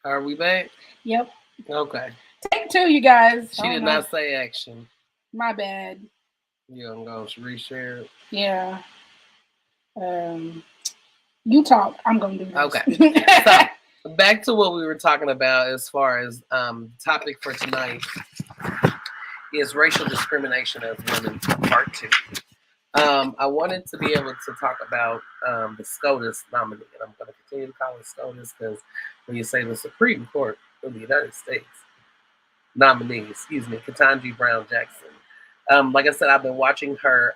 Are we back? Yep. Okay. Take two, you guys. She Oh did no, not say action. my bad. You gonna go reshare it? Yeah. Um, you talk. I'm gonna do Okay. this. So back to what we were talking about as far as topic for tonight is racial discrimination as women, part two. I wanted to be able to talk about the SCOTUS nominee, and I'm going to continue to call it SCOTUS because when you say the Supreme Court of the United States nominee, Ketanji Brown Jackson. Like I said, I've been watching her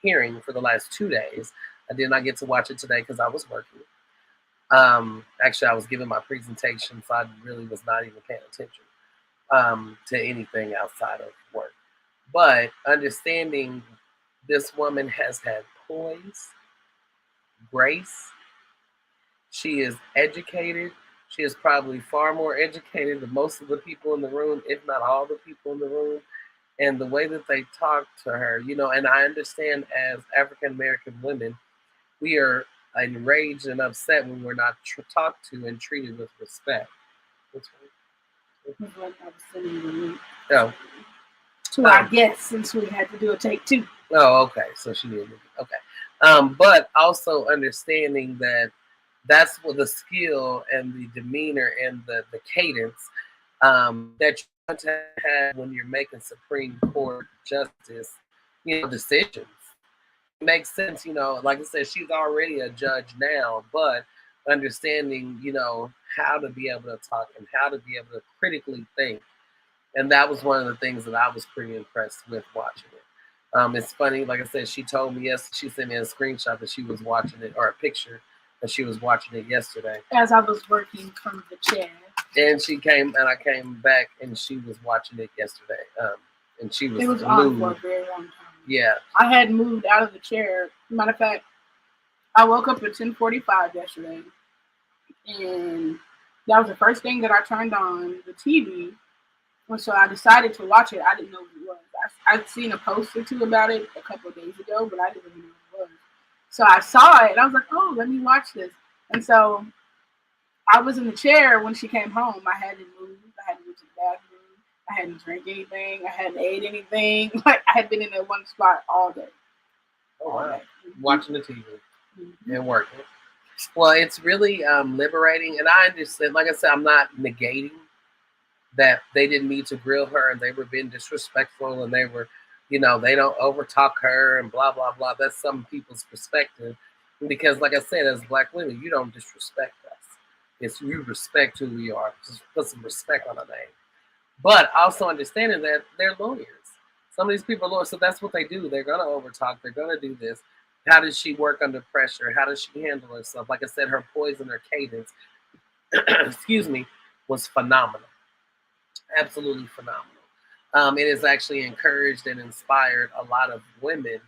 hearing for the last 2 days. I did not get to watch it today because I was working. Actually, I was giving my presentation, so I really was not even paying attention to anything outside of work. But understanding this woman has had poise, grace. She is educated. She is probably far more educated than most of the people in the room, if not all the people in the room. And the way that they talk to her, and I understand as African American women, we are enraged and upset when we're not talked to and treated with respect. What's Oh, To our guests, since we had to do a take two. Oh, okay. So she didn't. Okay. But also understanding that that's what the skill and the demeanor and the cadence that you want to have when you're making Supreme Court justice, decisions. It makes sense, like I said, she's already a judge now, but understanding, how to be able to talk and how to be able to critically think. And that was one of the things that I was pretty impressed with watching it. It's funny, like I said, she told me she sent me a screenshot that she was watching it, or a picture that she was watching it yesterday. As I was working from the chair. And I came back and she was watching it yesterday. And she was It was glued. on for a very long time. Yeah. I had moved out of the chair. Matter of fact, I woke up at 10:45 yesterday. And that was the first thing that I turned on the TV. And so I decided to watch it. I didn't know what it was. I'd seen a post or two about it a couple of days ago, but I didn't really know what it was. So I saw it and I was like, oh, let me watch this. And so I was in the chair when she came home. I hadn't moved. I hadn't moved to the bathroom. I hadn't drank anything. I hadn't ate anything. Like I had been in that one spot all day. Oh, wow. Watching the TV and working. Well, it's really liberating. And I understand, like I said, I'm not negating that they didn't need to grill her and they were being disrespectful and they were, they don't overtalk her and blah, blah, blah. That's some people's perspective. Because, like I said, as Black women, you don't disrespect us. It's you respect who we are. Just put some respect on our name. But also understanding that they're lawyers. Some of these people are lawyers, so that's what they do. They're going to overtalk. They're going to do this. How does she work under pressure? How does she handle herself? Like I said, her poise and her cadence, excuse me, was phenomenal. Absolutely phenomenal. It has actually encouraged and inspired a lot of women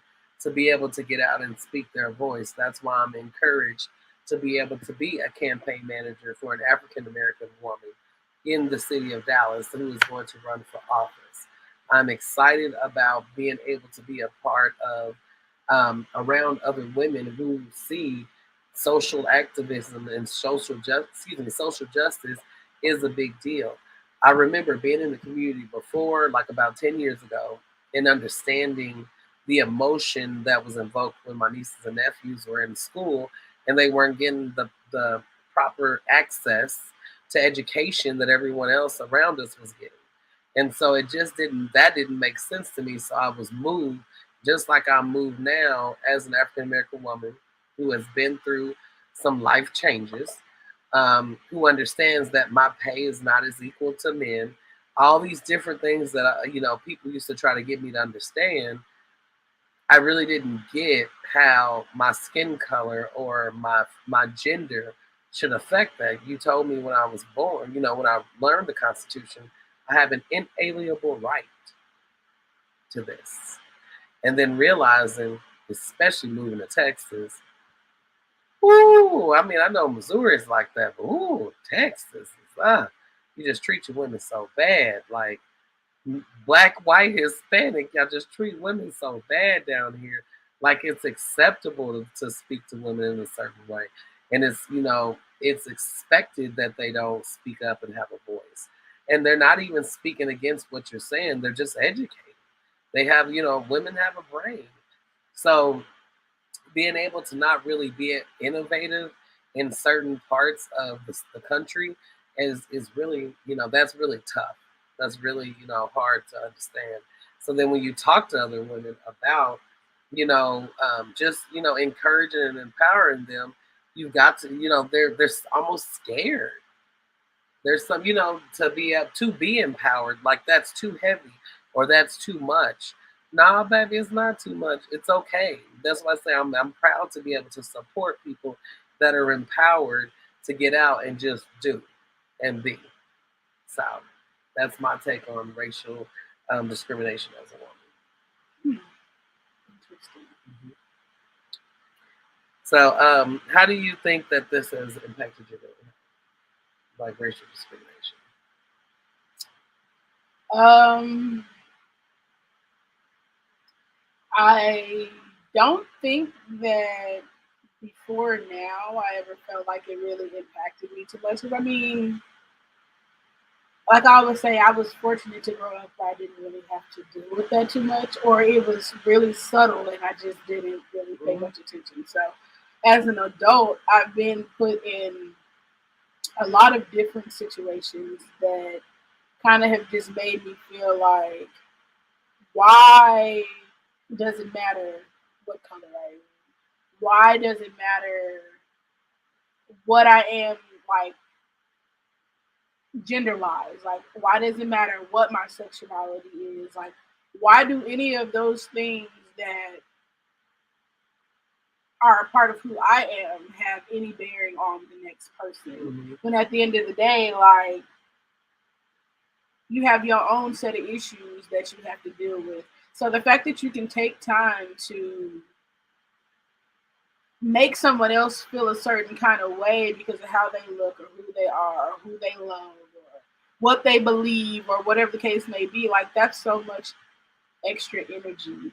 to be able to get out and speak their voice. That's why I'm encouraged to be able to be a campaign manager for an African American woman in the city of Dallas who is going to run for office. I'm excited about being able to be a part of around other women who see social activism and social justice is a big deal. I remember being in the community before, like about 10 years ago, and understanding the emotion that was invoked when my nieces and nephews were in school and they weren't getting the proper access to education that everyone else around us was getting. And so it just didn't make sense to me. So I was moved, just like I'm moved now as an African American woman who has been through some life changes, who understands that my pay is not as equal to men. All these different things that people used to try to get me to understand. I really didn't get how my skin color or my gender should affect that. You told me when I was born, when I learned the Constitution, I have an inalienable right to this. And then realizing, especially moving to Texas, ooh, I mean, I know Missouri is like that, but ooh, Texas is, you just treat your women so bad. Like, Black, white, Hispanic, y'all just treat women so bad down here. Like it's acceptable to speak to women in a certain way. And it's, it's expected that they don't speak up and have a voice. And they're not even speaking against what you're saying. They're just educated. They have, women have a brain. So being able to not really be innovative in certain parts of the country is really, that's really tough. That's really, hard to understand. So then when you talk to other women about, just, encouraging and empowering them, you've got to, they're almost scared. There's some, to be empowered, like that's too heavy or that's too much. Nah, baby, it's not too much. It's okay. That's why I say I'm proud to be able to support people that are empowered to get out and just do and be. So that's my take on racial discrimination as a woman. Interesting. Mm-hmm. So how do you think that this has impacted your daily life, like racial discrimination? I don't think that before now I ever felt like it really impacted me too much. I mean, like I always say, I was fortunate to grow up where I didn't really have to deal with that too much, or it was really subtle and I just didn't really pay much attention. So as an adult, I've been put in a lot of different situations that kind of have just made me feel like, why does it matter what color I am? Why does it matter what I am, like, gender wise? Like, why does it matter what my sexuality is? Like, why do any of those things that are a part of who I am have any bearing on the next person? Mm-hmm. When at the end of the day, like, you have your own set of issues that you have to deal with. So the fact that you can take time to make someone else feel a certain kind of way because of how they look or who they are or who they love or what they believe or whatever the case may be, like, that's so much extra energy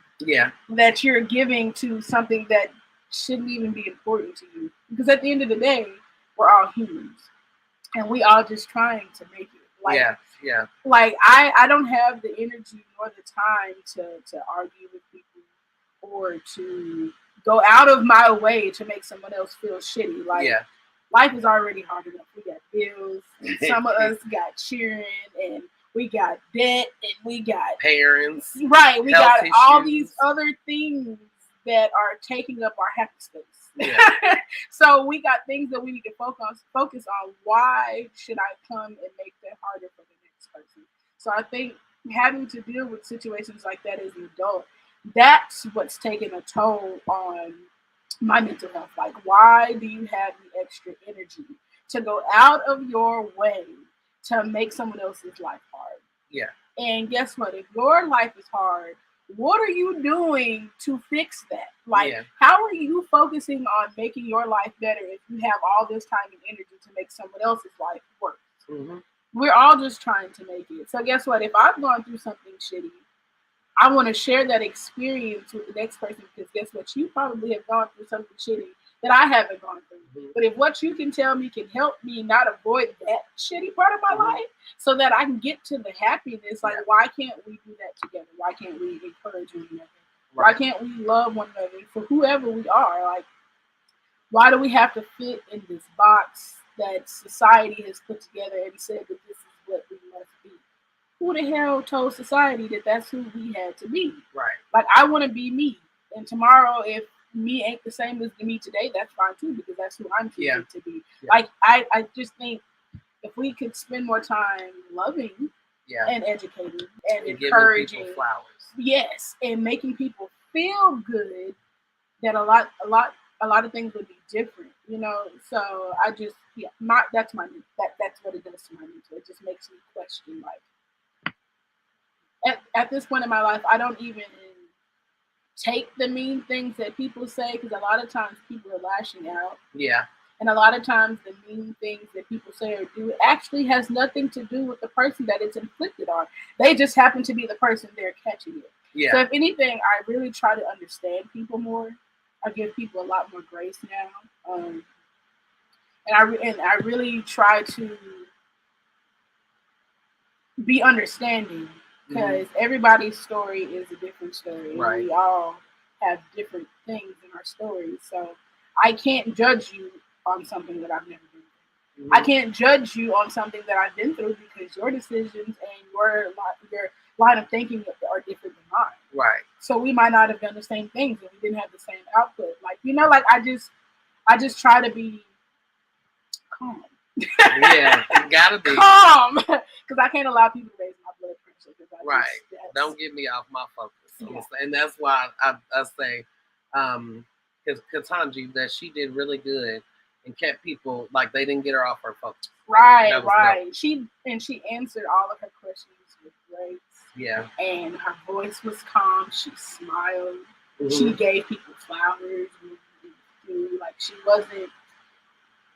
that you're giving to something that shouldn't even be important to you. Because at the end of the day, we're all humans and we all just trying to make it. Like, like I don't have the energy nor the time to argue with people or to go out of my way to make someone else feel shitty. Like, life is already hard enough. We got bills, and some of us got cheering, and we got debt, and we got parents. Right, we got issues. All these other things that are taking up our happy space. Yeah. So we got things that we need to focus on. Why should I come and make that harder for the next person? So I think having to deal with situations like that as an adult, that's what's taking a toll on my mental health. Like, why do you have the extra energy to go out of your way to make someone else's life hard? Yeah. And guess what? If your life is hard, what are you doing to fix that? Like, how are you focusing on making your life better if you have all this time and energy to make someone else's life worse? Mm-hmm. We're all just trying to make it. So guess what? If I've gone through something shitty, I want to share that experience with the next person, because guess what? You probably have gone through something shitty that I haven't gone through. Mm-hmm. But if what you can tell me can help me not avoid that shitty part of my life so that I can get to the happiness, like, why can't we do that together? Why can't we encourage one another? Why can't we love one another for whoever we are? Like, why do we have to fit in this box that society has put together and said that this is what we must be? Who the hell told society that that's who we had to be? Right. Like, I want to be me. And tomorrow, if me ain't the same as the me today, that's fine too, because that's who I'm created to be. Yeah. Like, I just think if we could spend more time loving and educating and encouraging people flowers. Yes, and making people feel good, that a lot of things would be different, you know. So I just that's what it does to my mental. It just makes me question, like, at this point in my life, I don't even take the mean things that people say, because a lot of times people are lashing out. Yeah. And a lot of times the mean things that people say or do actually has nothing to do with the person that it's inflicted on. They just happen to be the person they're catching it. Yeah. So if anything, I really try to understand people more. I give people a lot more grace now. and I really try to be understanding because everybody's story is a different story, and we all have different things in our stories. So I can't judge you on something that I've never been through. I can't judge you on something that I've been through because your decisions and your line of thinking are different than mine. Right. So we might not have done the same things and we didn't have the same output. Like, you know, like I just try to be calm. Yeah, you gotta be calm because I can't allow people to raise my blood pressure. Right. Don't get me off my focus. Yeah. And that's why I say, because Katanji, that she did really good and kept people, like, they didn't get her off her focus. Right. Dope. She answered all of her questions with grace. Yeah. And her voice was calm. She smiled. She gave people flowers. Like, she wasn't.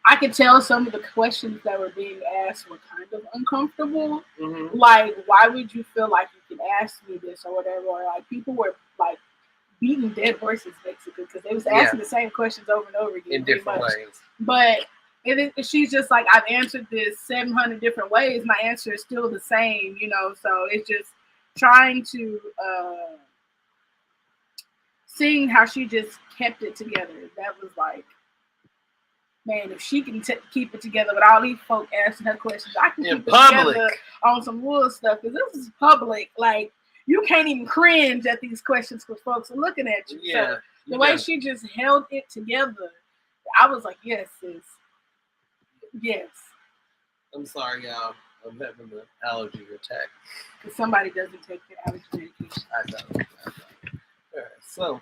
I could tell some of the questions that were being asked were kind of uncomfortable. Like, why would you feel like you can ask me this or whatever? Or like, people were like beating dead horses basically because they was asking the same questions over and over again in different ways. But she's just like, I've answered this 700 different ways. My answer is still the same, you know. So it's just trying to seeing how she just kept it together. That was like, man, if she can keep it together with all these folk asking her questions, I can keep it together on some wood stuff. Because this is public. Like, you can't even cringe at these questions because folks are looking at you. Yeah. So the way she just held it together, I was like, yes, sis. Yes. I'm sorry, y'all. I'm having an allergy attack. Because somebody doesn't take their allergy medication. I don't. All right, so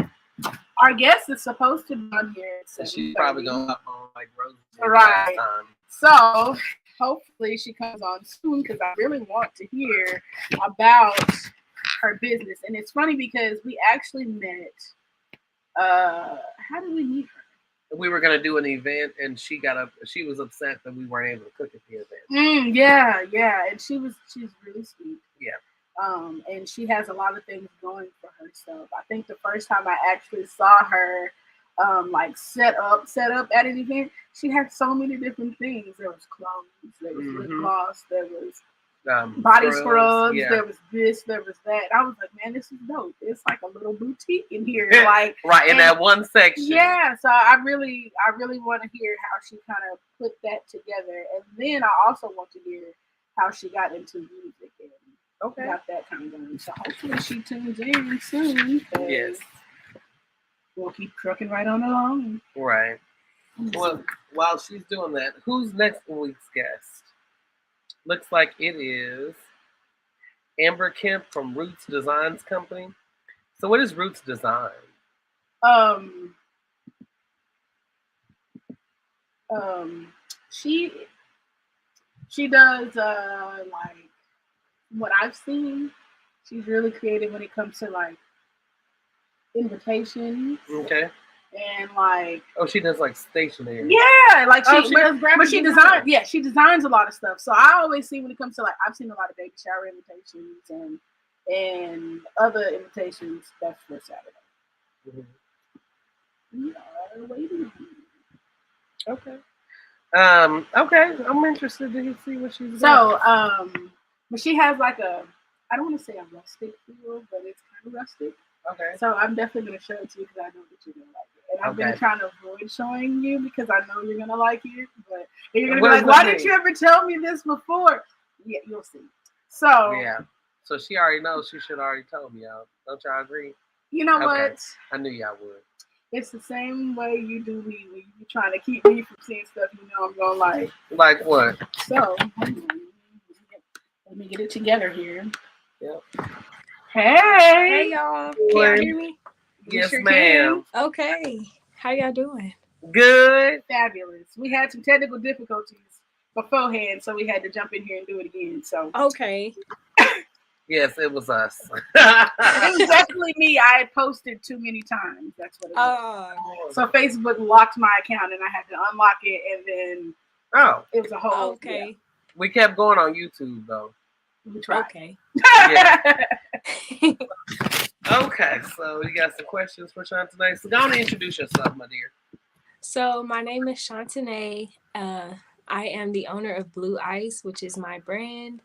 our guest is supposed to be on here. So she's probably going up on like Rose. Right. So hopefully she comes on soon because I really want to hear about her business. And it's funny because we actually met. How did we meet her? We were gonna do an event, and she was upset that we weren't able to cook at the event. Yeah, and she's really sweet. Yeah. And she has a lot of things going for herself. I think the first time I actually saw her, like set up at an event, she had so many different things. There was clothes, there was lip gloss, there was body scrubs, there was this, there was that. I was like, man, this is dope. It's like a little boutique in here, like right in that one section. Yeah, so I really want to hear how she kind of put that together, and then I also want to hear how she got into music and got that kind of going. So hopefully she tunes in soon. Yes, we'll keep trucking right on along. Right. Well, while she's doing that, who's next week's guest? Looks like it is Amber Kemp from Roots Designs Company. So what is Roots Design? She does like what I've seen. She's really creative when it comes to like invitations. Okay. And like, she does like stationery. Yeah, like she does graphic she designs. Yeah, she designs a lot of stuff. So I always see when it comes to like, I've seen a lot of baby shower invitations and other invitations. That's for Saturday. We are waiting. Okay. Okay. I'm interested to see what she's doing. So, but she has like I don't want to say a rustic feel, but it's kind of rustic. Okay. So I'm definitely going to show it to you because I know that you're going to like it. And I've been trying to avoid showing you because I know you're going to like it. But you're going to be like, why didn't you ever tell me this before? Yeah, you'll see. So. Yeah. So she already knows. She should already tell me, y'all. Don't y'all agree? You know what? I knew y'all would. It's the same way you do me when you're trying to keep me from seeing stuff you know I'm going to like. Like what? So, let me get it together here. Yep. Hey y'all. Can y'all hear me? Yes, ma'am. Okay. How y'all doing? Good. Fabulous. We had some technical difficulties beforehand, so we had to jump in here and do it again. So okay. Yes, it was us. It was definitely me. I had posted too many times. That's what it was. So Facebook locked my account and I had to unlock it, and then it was a whole We kept going on YouTube though. We tried. Okay. Okay, so you got some questions for Shontanae. So go on and introduce yourself, my dear. So my name is Shontanae. I am the owner of Blueeicee, which is my brand.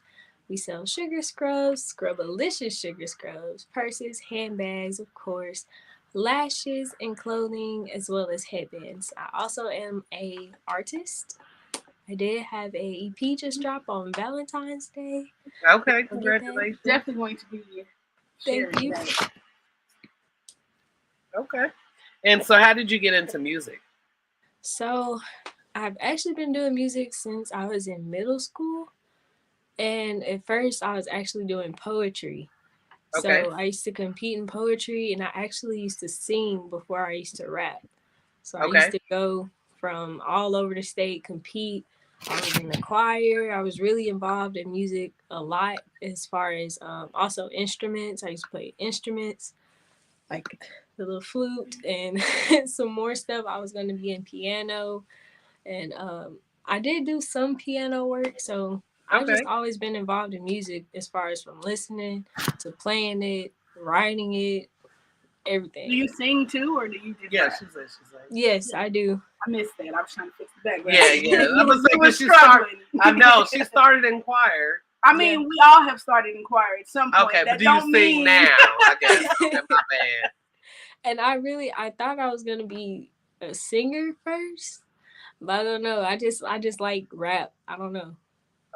We sell sugar scrubs, scrubalicious sugar scrubs, purses, handbags, of course, lashes and clothing, as well as headbands. I also am a artist. I did have a EP just drop on Valentine's Day. Okay, Go get that. congratulations. Definitely going to be sharing Thank you. that. Okay. And so, how did you get into music? So I've actually been doing music since I was in middle school. And at first, I was actually doing poetry. Okay. So I used to compete in poetry, and I actually used to sing before I used to rap. So I used Okay. to go from all over the state, compete. I was in the choir. I was really involved in music a lot, as far as also instruments. I used to play instruments like the little flute and some more stuff. I was going to be in piano, and I did do some piano work. So I've Okay. just always been involved in music, as far as from listening to playing it, writing it, everything. Do you sing too, or do you just Yeah, rap? she's like. Yes, I do. I missed that. I was trying to fix the background. Yeah. You I'm gonna say were because she started. struggling. I know she started in choir. I mean, we all have started in choir at some point. Okay, that but do you don't sing mean... now? I guess. Okay, my bad. And I thought I was gonna be a singer first, but I don't know. I just like rap. I don't know.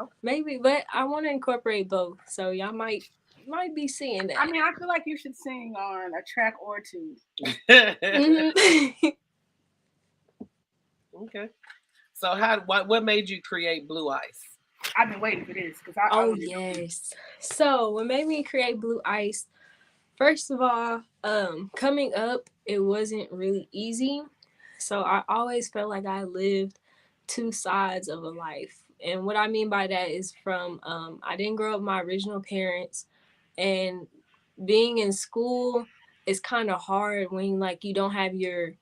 Okay. Maybe, but I want to incorporate both. So y'all might be seeing that. I mean, I feel like you should sing on a track or two. Mhm. Okay. So what made you create Blueeicee? I've been waiting for this because I Oh already know. yes. So what made me create Blueeicee? First of all, coming up, it wasn't really easy. So I always felt like I lived two sides of a life. And what I mean by that is from I didn't grow up with my original parents, and being in school is kind of hard when like you don't have your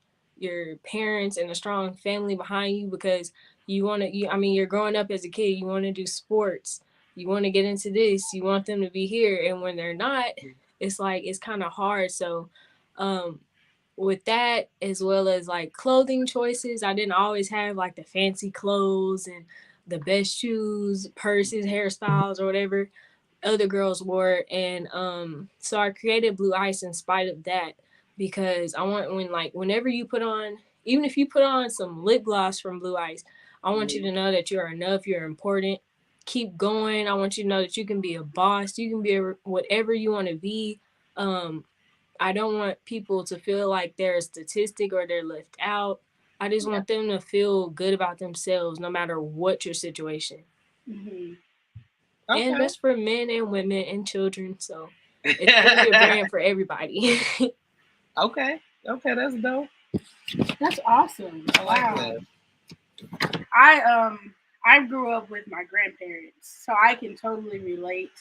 parents and a strong family behind you, because I mean you're growing up as a kid, you want to do sports, you want to get into this, you want them to be here, and when they're not, it's like it's kind of hard. So um with that, as well as like clothing choices, I didn't always have like the fancy clothes and the best shoes, purses, hairstyles, or whatever other girls wore. And so I created Blueeicee in spite of that, because I want, whenever you put on, even if you put on some lip gloss from Blueeicee, I want you to know that you're enough, you're important. Keep going. I want you to know that you can be a boss, you can be whatever you want to be. um I don't want people to feel like they're a statistic or they're left out. I just want them to feel good about themselves, no matter what your situation. Mm-hmm. Okay. And that's for men and women and children. So it's really a brand for everybody. Okay, that's dope. That's awesome. I like Wow. that. I grew up with my grandparents, so I can totally relate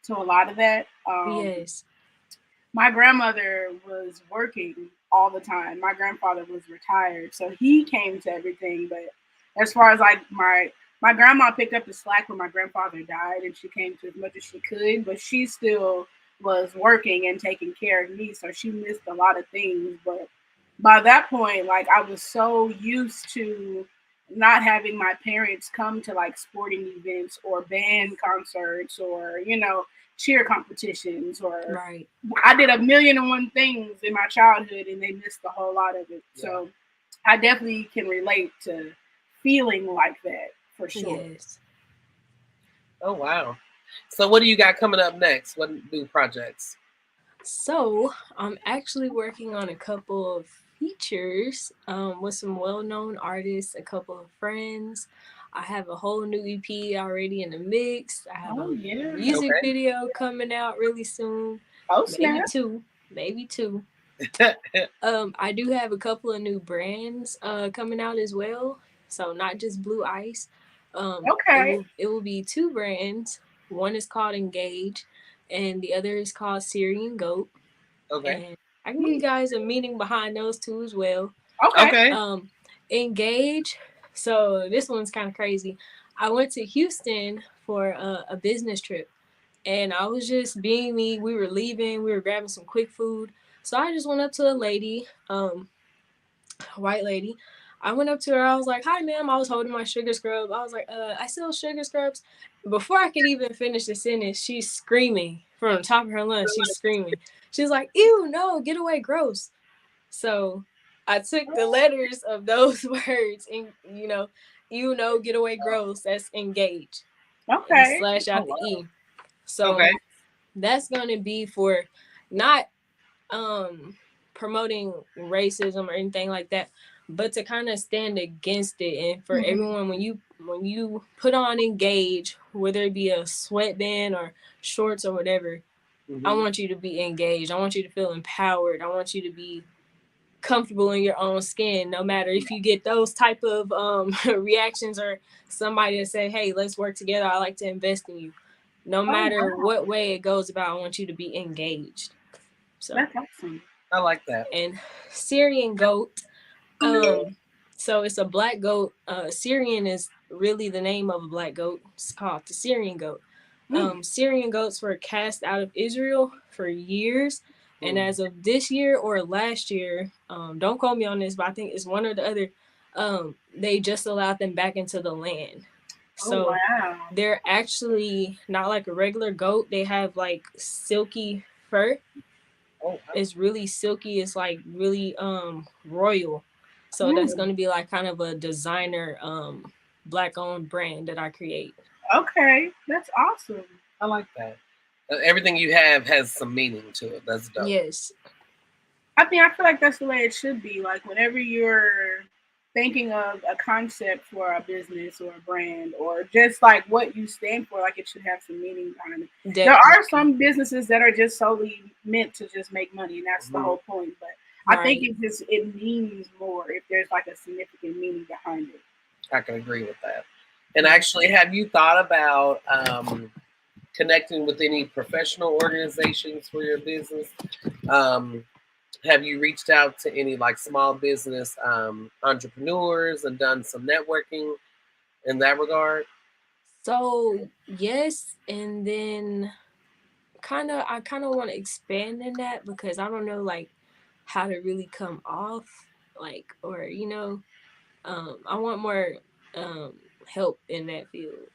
to a lot of that. Yes. My grandmother was working all the time. My grandfather was retired, so he came to everything. But as far as like my grandma picked up the slack when my grandfather died, and she came to as much as she could. But she still was working and taking care of me, so she missed a lot of things. But by that point, like I was so used to not having my parents come to like sporting events or band concerts or cheer competitions, or Right. I did a million and one things in my childhood and they missed a whole lot of it. Yeah. So I definitely can relate to feeling like that for sure. Yes. Oh wow. So what do you got coming up next? What new projects? So I'm actually working on a couple of features with some well-known artists, a couple of friends. I have a whole new EP already in the mix. I have Oh a yeah. music Okay. video coming out really soon. Oh Maybe snap. two. Maybe two. I do have a couple of new brands coming out as well. So not just Blueeicee. Okay. It will be two brands. One is called Engage, and the other is called Syrian Goat. Okay. And I can give you guys a meaning behind those two as well. Okay. Okay. Engage. So this one's kind of crazy. I went to Houston for a business trip, and I was just being me. We were leaving. We were grabbing some quick food. So I just went up to a lady, white lady. I went up to her. I was like, "Hi, ma'am." I was holding my sugar scrub. I was like, I sell sugar scrubs." Before I could even finish the sentence, she's screaming from the top of her lungs. She's screaming. She's like, "Ew, no, get away, gross." So I took the letters of those words and, get away, gross. That's engage. And Okay. slash out the E. So Okay. that's going to be for not promoting racism or anything like that, but to kind of stand against it. And for everyone, when you put on engage, whether it be a sweatband or shorts or whatever, I want you to be engaged. I want you to feel empowered. I want you to be comfortable in your own skin, no matter if you get those type of reactions or somebody to say, "Hey, let's work together. I like to invest in you." No matter what way it goes about, I want you to be engaged. So that's awesome. I like that. And Syrian goat. So it's a black goat. Syrian is really the name of a black goat. It's called the Syrian goat. Syrian goats were cast out of Israel for years. And as of this year or last year, don't quote me on this, but I think it's one or the other, they just allowed them back into the land. So they're actually not like a regular goat. They have like silky fur. It's really silky. It's like really royal. So that's going to be like kind of a designer black owned brand that I create. Okay, that's awesome. I like that. Everything you have has some meaning to it. That's dope. Yes. I feel like that's the way it should be. Like whenever you're thinking of a concept for a business or a brand or just like what you stand for, like it should have some meaning behind it. Definitely. There are some businesses that are just solely meant to just make money, and that's the whole point. But I think it means more if there's like a significant meaning behind it. I can agree with that. And actually, have you thought about connecting with any professional organizations for your business? Have you reached out to any like small business entrepreneurs and done some networking in that regard? So yes, and then I kind of want to expand in that because I don't know like how to really come off like or I want more help in that field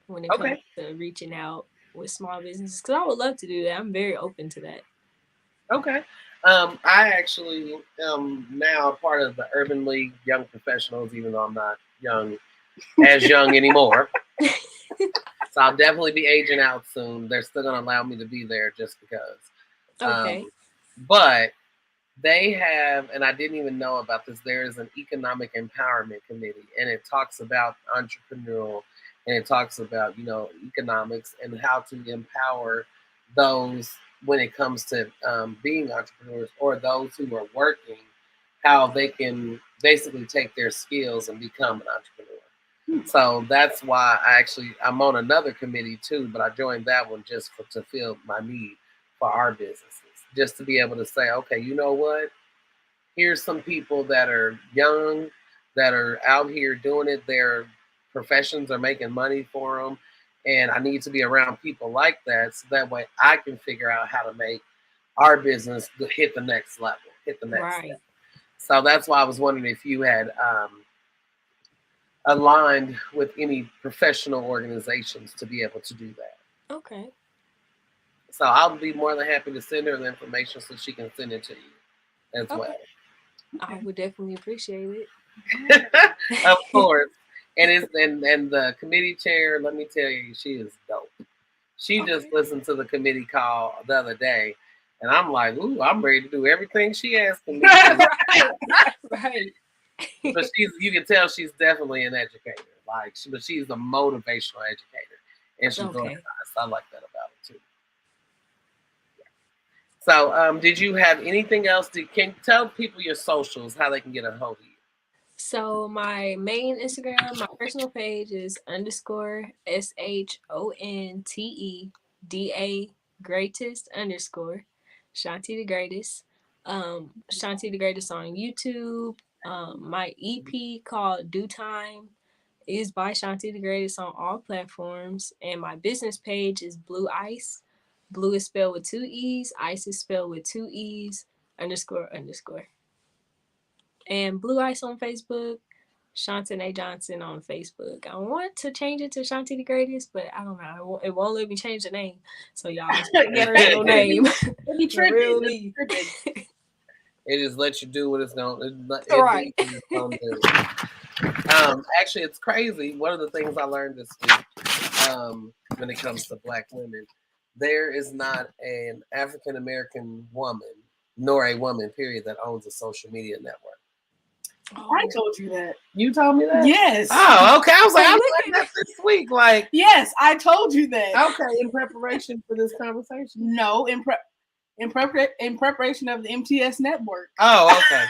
when it comes to reaching out with small businesses because I would love to do that. I'm very open to that. Okay. I actually am now a part of the Urban League Young Professionals, even though I'm not as young anymore. So I'll definitely be aging out soon. They're still going to allow me to be there just because. Okay. But they have, and I didn't even know about this, there is an economic empowerment committee, and it talks about entrepreneurial, and it talks about, economics and how to empower those when it comes to being entrepreneurs or those who are working, how they can basically take their skills and become an entrepreneur. So that's why I'm on another committee too, but I joined that one just to fill my need for our businesses, just to be able to say, okay, you know what? Here's some people that are young, that are out here doing it. Their professions are making money for them. And I need to be around people like that so that way I can figure out how to make our business hit the next level, hit the next step. So that's why I was wondering if you had aligned with any professional organizations to be able to do that. Okay. So I'll be more than happy to send her the information so she can send it to you as well. I would definitely appreciate it. Of course. And the committee chair, let me tell you, she is dope. She just listened to the committee call the other day, and I'm like, ooh, I'm ready to do everything she asked me. Right. But you can tell she's definitely an educator. But she's a motivational educator, and she's organized. I like that about it too. So, did you have anything else? Can you tell people your socials, how they can get a hold of you? So my main Instagram, my personal page is _SHONTEDA greatest _ Shanti the Greatest. Shanti the Greatest on YouTube. My EP called Due Time is by Shanti the Greatest on all platforms. And my business page is Blueeicee. Blue is spelled with 2 E's. Ice is spelled with 2 E's. __. And Blueeicee on Facebook, Shontanae Johnson on Facebook. I want to change it to Shanti the Greatest, but I don't know. It won't let me change the name. So y'all, personal name. Real me. It just lets you do what it's going to Right. do. Actually, it's crazy. One of the things I learned this week when it comes to Black women, there is not an African American woman, nor a woman, period, that owns a social media network. I told you that. You told me that? Yes. Oh, okay. I was like, I learned that this week. Like, yes, I told you that. Okay, in preparation for this conversation. No, in preparation of the MTS network. Oh, okay.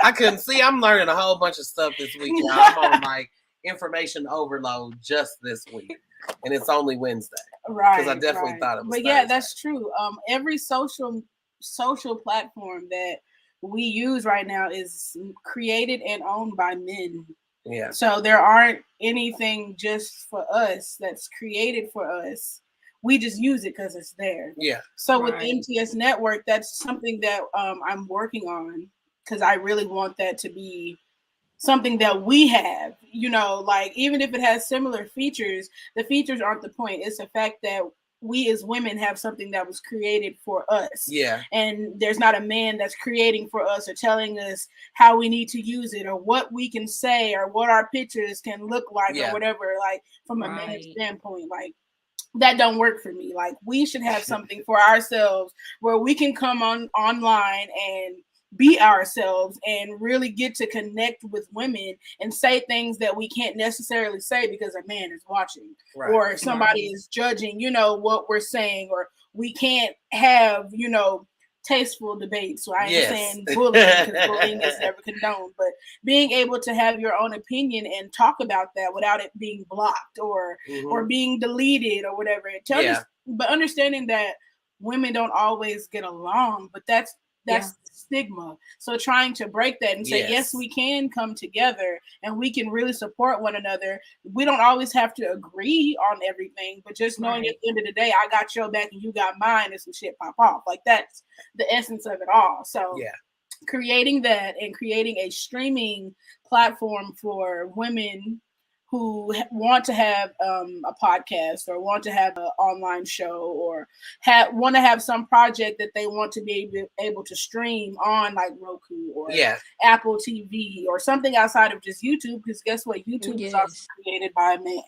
I couldn't see. I'm learning a whole bunch of stuff this week. Y'all. I'm on like information overload just this week, and it's only Wednesday. Right. Because I definitely thought it was. But yeah, that's true. Every social platform that we use right now is created and owned by men. Yeah. So there aren't anything just for us that's created for us. We just use it because it's there. Yeah. So with MTS Network, that's something that I'm working on because I really want that to be something that we have. You know, like even if it has similar features, the features aren't the point. It's the fact that we as women have something that was created for us. Yeah. And there's not a man that's creating for us or telling us how we need to use it or what we can say or what our pictures can look like or whatever, like from a man's standpoint. Like that don't work for me. Like we should have something for ourselves where we can come online and be ourselves and really get to connect with women and say things that we can't necessarily say because a man is watching or somebody is judging, you know, what we're saying, or we can't have, you know, tasteful debates. So I ain't saying bullying because bullying is never condoned, but being able to have your own opinion and talk about that without it being blocked or being deleted or whatever. But understanding that women don't always get along, but that's stigma. So trying to break that and say, yes, we can come together and we can really support one another. We don't always have to agree on everything, but just knowing at the end of the day, I got your back and you got mine, and some shit pop off. Like that's the essence of it all. So creating that and creating a streaming platform for women who want to have a podcast or want to have an online show or want to have some project that they want to be able to stream on like Roku or Apple TV or something outside of just YouTube, because guess what? YouTube is also created by a man.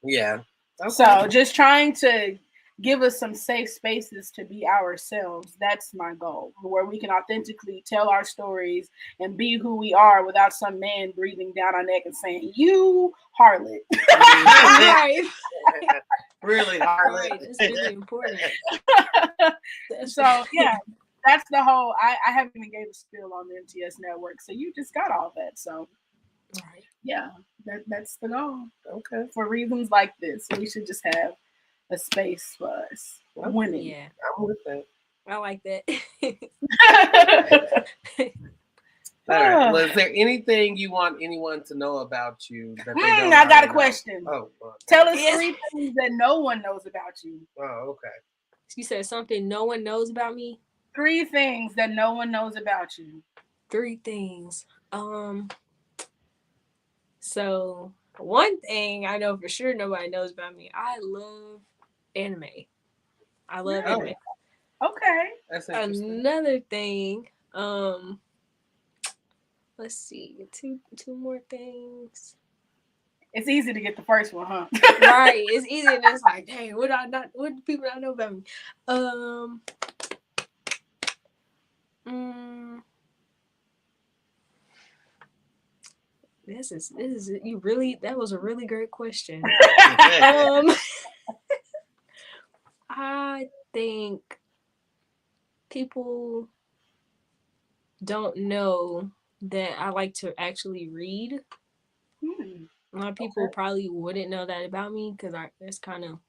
Yeah. Okay. So just trying to give us some safe spaces to be ourselves. That's my goal, where we can authentically tell our stories and be who we are without some man breathing down our neck and saying, you harlot. Really harlot. It's really important. So yeah, that's the whole, I haven't even gave a spiel on the MTS network. So you just got all that. So yeah, that's the goal. Okay. For reasons like this, we should just have a space for us women. Yeah, I'm with that. I like that. All right. Well, is there anything you want anyone to know about you that they don't I got a know? question. Oh, tell us 3 things that no one knows about you. Oh, okay. You said something no one knows about me? 3 things that no one knows about you. 3 things. So one thing I know for sure nobody knows about me, I love anime. I love anime. Okay. That's interesting. Another thing, let's see, two more things. It's easy to get the first one, huh? Right. It's easy and it's like, dang, what do people not know about me? This is that was a really great question. I think people don't know that I like to actually read. A lot of people probably wouldn't know that about me because it's kind of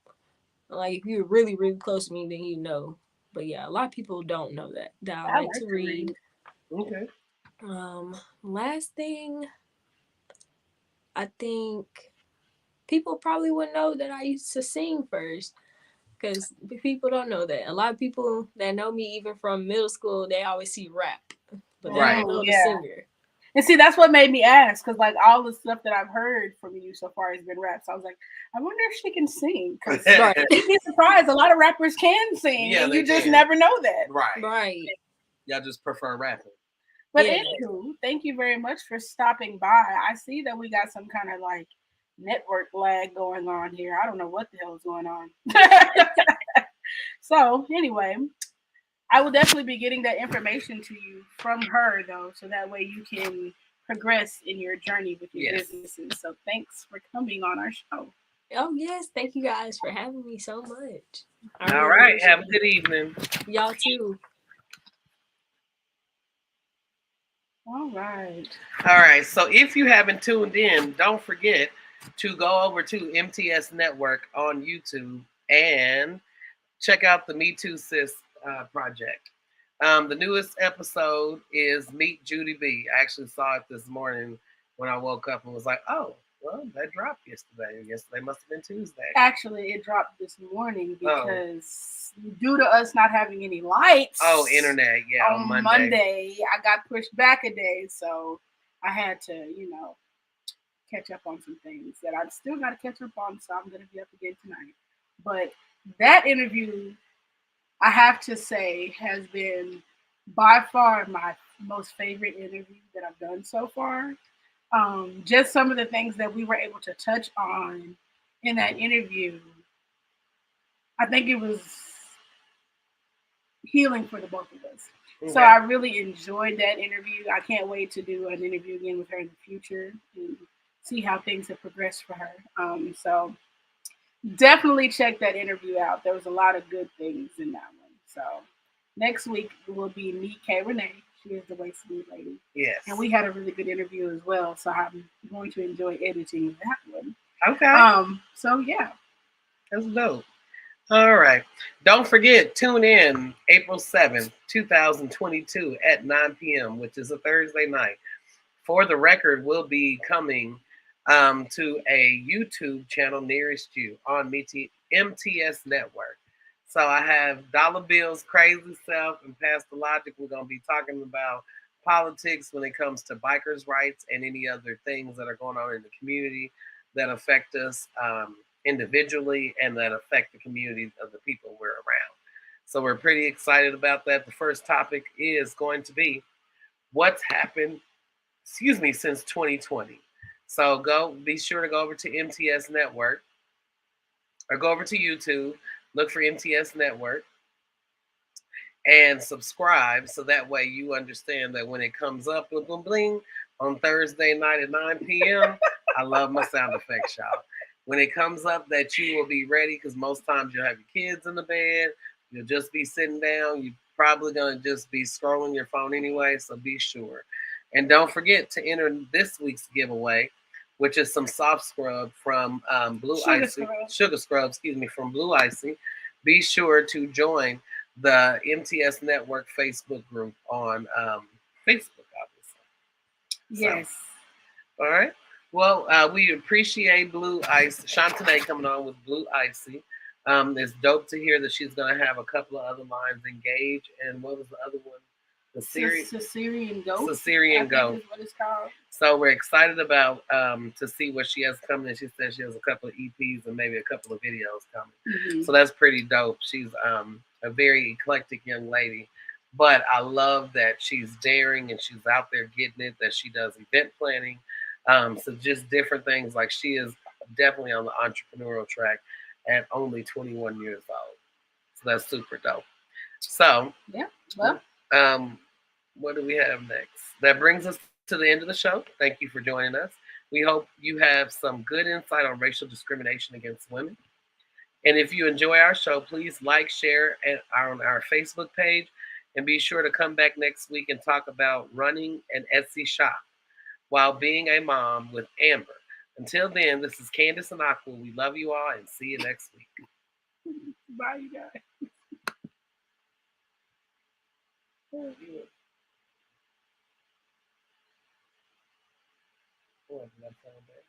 like if you're really, really close to me, then you know. But yeah, a lot of people don't know that I like to read. Okay. Last thing, I think people probably would know that I used to sing first, because people don't know that. A lot of people that know me even from middle school, they always see rap, but they don't know the singer. And see, that's what made me ask, because like all the stuff that I've heard from you so far has been rap. So I was like, I wonder if she can sing. Because Right. you'd be surprised, a lot of rappers can sing, Yeah, and they you just can. never know that. Right. Right. Y'all just prefer rapping. But Yeah. anywho, thank you very much for stopping by. I see that we got some kind of like network lag going on here. I don't know what the hell is going on. So anyway, I will definitely be getting that information to you from her though, so that way you can progress in your journey with your Yes. businesses. So thanks for coming on our show. Oh yes, thank you guys for having me so much. All right. Have a good evening. Y'all too. All right. All right. So if you haven't tuned in, don't forget to go over to MTS Network on YouTube and check out the Me Too Sis project. The newest episode is Meet Judy B. I actually saw it this morning when I woke up and was like, oh, well, that dropped yesterday. Yesterday must have been Tuesday. Actually, it dropped this morning because due to us not having any lights. Oh, internet, yeah. On Monday, I got pushed back a day, so I had to, catch up on some things that I've still got to catch up on. So I'm going to be up again tonight. But that interview, I have to say, has been by far my most favorite interview that I've done so far. Just some of the things that we were able to touch on in that interview, I think it was healing for the both of us. Okay. So I really enjoyed that interview. I can't wait to do an interview again with her in the future and see how things have progressed for her. So definitely check that interview out. There was a lot of good things in that one. So next week will be Meet K. Renee. She is the Waist Speed lady. Yes. And we had a really good interview as well. So I'm going to enjoy editing that one. Okay. So yeah. That's dope. All right. Don't forget, tune in April 7th, 2022 at 9 p.m., which is a Thursday night. For the Record will be coming to a YouTube channel nearest you on MTS Network. So I have Dollar Bill's Crazy Self and Pastor Logic. We're going to be talking about politics when it comes to bikers' rights and any other things that are going on in the community that affect us individually and that affect the community of the people we're around. So we're pretty excited about that. The first topic is going to be what's happened, since 2020. So be sure to go over to MTS Network or go over to YouTube, look for MTS Network and subscribe so that way you understand that when it comes up, bling, bling, bling, on Thursday night at 9 p.m., I love my sound effects, y'all. When it comes up that you will be ready, because most times you'll have your kids in the bed, you'll just be sitting down, you're probably going to just be scrolling your phone anyway, so be sure. And don't forget to enter this week's giveaway, which is some soft scrub from Sugar Scrub, from Blueeicee. Be sure to join the MTS Network Facebook group on Facebook, obviously. Yes. So, all right. Well, we appreciate Blueeicee, Shontanae coming on with Blueeicee. It's dope to hear that she's going to have a couple of other lines, Engage, and what was the other one? The Caesarean Goat. Caesarean Goat. Is what it's called. So we're excited about to see what she has coming. And she said she has a couple of EPs and maybe a couple of videos coming. Mm-hmm. So that's pretty dope. She's a very eclectic young lady. But I love that she's daring and she's out there getting it, that she does event planning. So just different things. Like she is definitely on the entrepreneurial track at only 21 years old. So that's super dope. So yeah, well, what do we have next? That brings us to the end of the show. Thank you for joining us. We hope you have some good insight on racial discrimination against women. And if you enjoy our show, please like, share on our Facebook page, and be sure to come back next week and talk about running an Etsy shop while being a mom with Amber. Until then, this is Candace and Aqua. We love you all and see you next week. Bye, you guys. Oh, that sound bad.